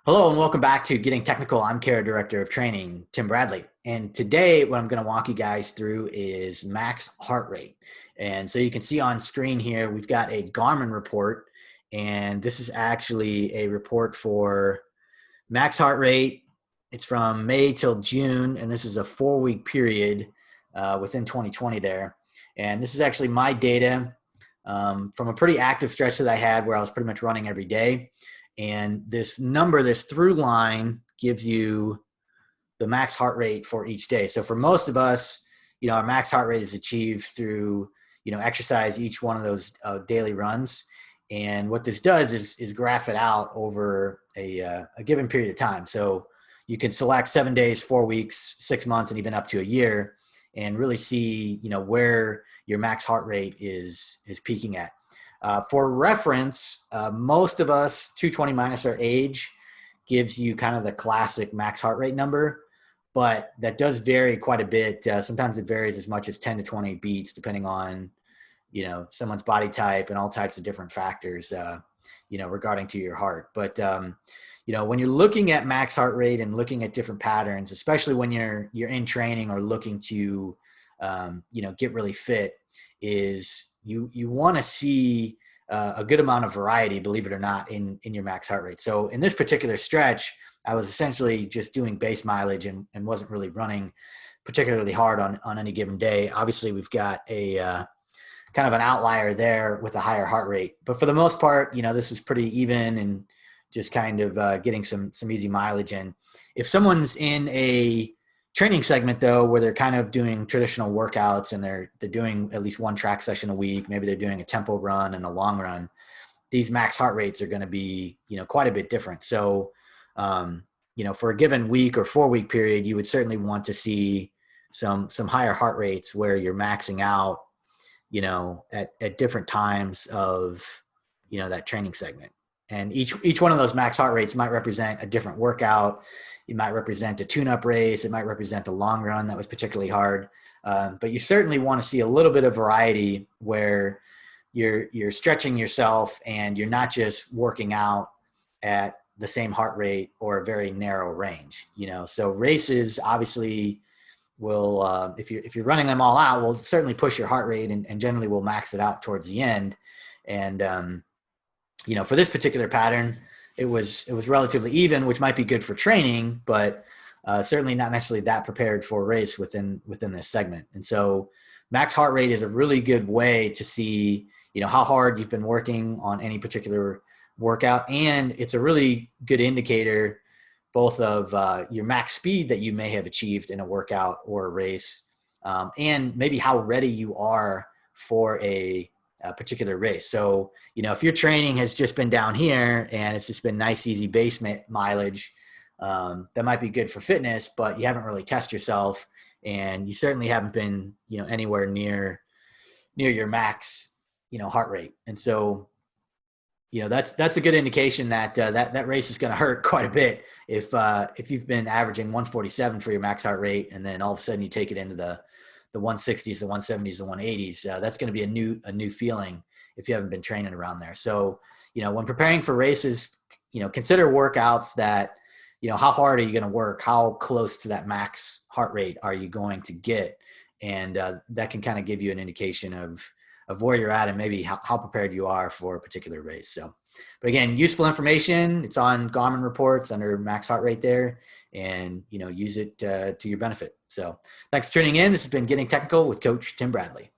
Hello and welcome back to Getting Technical. I'm Care Director of Training, Tim Bradley. And today what I'm going to walk you guys through is max heart rate. And so you can see on screen here, we've got a Garmin report. And this is actually a report for max heart rate. It's from May till June, and this is a 4-week period within 2020 there. And this is actually my data from a pretty active stretch that I had where I was pretty much running every day. And this number, this through line, gives you the max heart rate for each day. So for most of us, our max heart rate is achieved through, exercise each one of those daily runs. And what this does is graph it out over a given period of time. So you can select 7 days, 4 weeks, 6 months, and even up to a year, and really see, where your max heart rate is peaking at. For reference, most of us, 220 minus our age, gives you kind of the classic max heart rate number, but that does vary quite a bit. Sometimes it varies as much as 10 to 20 beats, depending on, someone's body type and all types of different factors, regarding to your heart. But, when you're looking at max heart rate and looking at different patterns, especially when you're in training or looking to, get really fit, is you want to see a good amount of variety, believe it or not, in your max heart rate. So in this particular stretch, I was essentially just doing base mileage and wasn't really running particularly hard on any given day. Obviously, we've got a kind of an outlier there with a higher heart rate. But for the most part, this was pretty even and just kind of getting some easy mileage in. If someone's in a training segment though, where they're kind of doing traditional workouts and they're doing at least one track session a week, maybe they're doing a tempo run and a long run, these max heart rates are going to be, quite a bit different. So, for a given week or 4-week period, you would certainly want to see some higher heart rates where you're maxing out, at different times of, that training segment. And each one of those max heart rates might represent a different workout. It might represent a tune-up race. It might represent a long run that was particularly hard. But you certainly want to see a little bit of variety where you're stretching yourself and you're not just working out at the same heart rate or a very narrow range. So races obviously will, if you're running them all out, will certainly push your heart rate and generally will max it out towards the end. And for this particular pattern, it was relatively even, which might be good for training, but certainly not necessarily that prepared for a race within this segment. And so max heart rate is a really good way to see, how hard you've been working on any particular workout. And it's a really good indicator both of your max speed that you may have achieved in a workout or a race, and maybe how ready you are for a particular race. So, if your training has just been down here and it's just been nice, easy base mileage, that might be good for fitness, but you haven't really tested yourself and you certainly haven't been, anywhere near your max, heart rate. And so, that's a good indication that that race is going to hurt quite a bit if you've been averaging 147 for your max heart rate and then all of a sudden you take it into the 160s, the 170s, the 180s. That's going to be a new feeling if you haven't been training around there. So, when preparing for races, consider workouts that, how hard are you going to work? How close to that max heart rate are you going to get? And that can kind of give you an indication of where you're at and maybe how prepared you are for a particular race. So, but again, useful information. It's on Garmin reports under max heart rate there, and, use it to your benefit. So thanks for tuning in. This has been Getting Technical with Coach Tim Bradley.